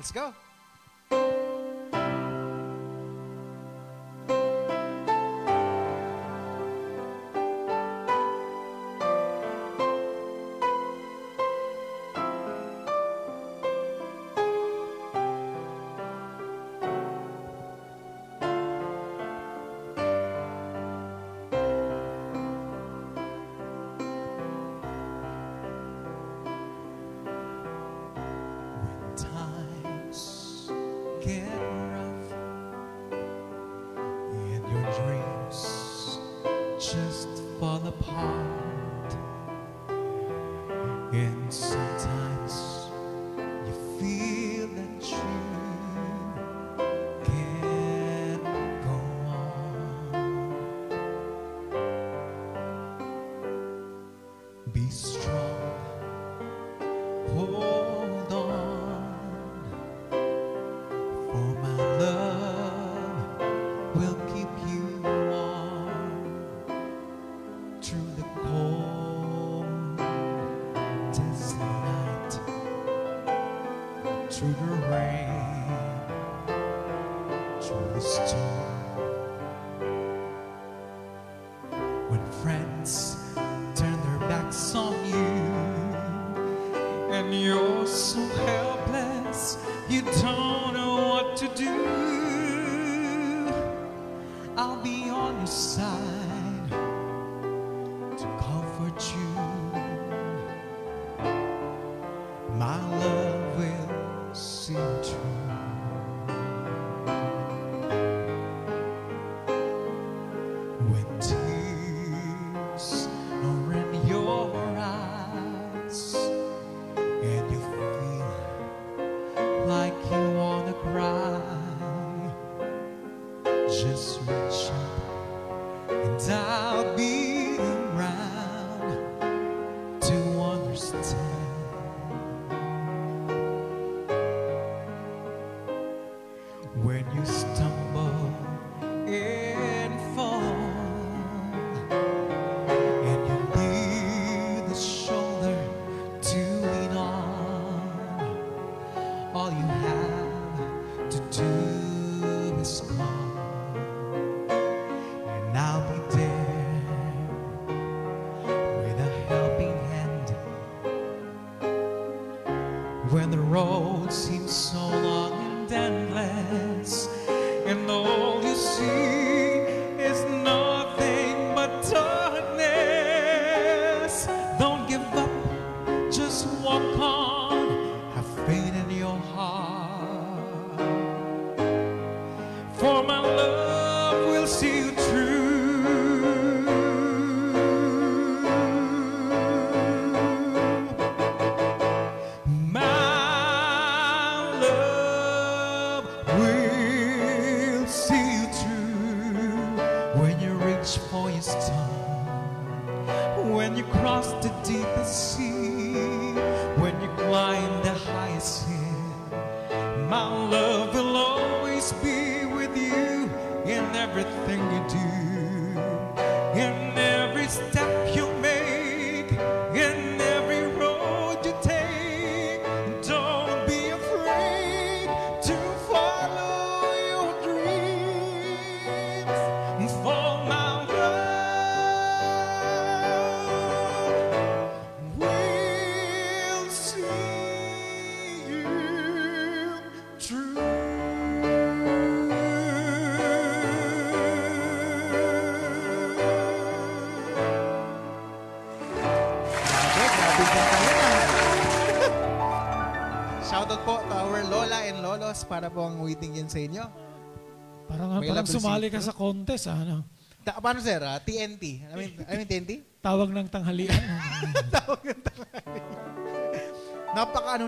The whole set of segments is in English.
Let's go. Get rough and your dreams just fall apart, and sometimes you feel that you can't go on. Be strong, hold on. For my love will keep you warm through the coldest night, through the rain, through the storm. When friends turn their backs on you and you're so helpless, you don't know what to do, I'll be on your side to comfort you. My love will see you through. When tears are in your eyes and you feel like you wanna cry, just reach up and I'll be around to understand. When you stumble and fall and you need the shoulder to lean on, all you have to do is call, and I'll be there with a helping hand. When the road seems so long and endless, and all you see is nothing but darkness, don't give up, just walk on, have faith in your heart, for my love will see you through. My love will see you through when you reach for your star, when you cross the deepest sea, when you climb the highest hill. My love will always be with you in everything you do, in every step you make, in every road you take. Don't be afraid to follow your dreams, for my love will see you through. Shoutout po to our Lola and Lolos para po ang waiting yun sa inyo. Parang sumali ka sa contest, ano? Paano sir? TNT? I mean TNT? Tawag ng tanghalian. Tawag ng tanghalian.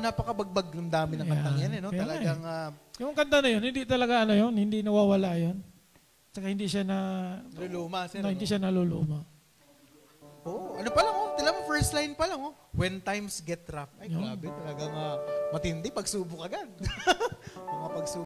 Napakabagbag ng dami ng kantang yan, no? Talagang... yung kanta na yun, hindi talaga hindi nawawala yun. Tsaka hindi siya luluma, sir. Hindi siya naluluma. Oo, ano pa lang, tila mo, first line pa lang, when times get rough. Ay, grabe, talagang matindi, pagsubok agad. Mga pagsubok.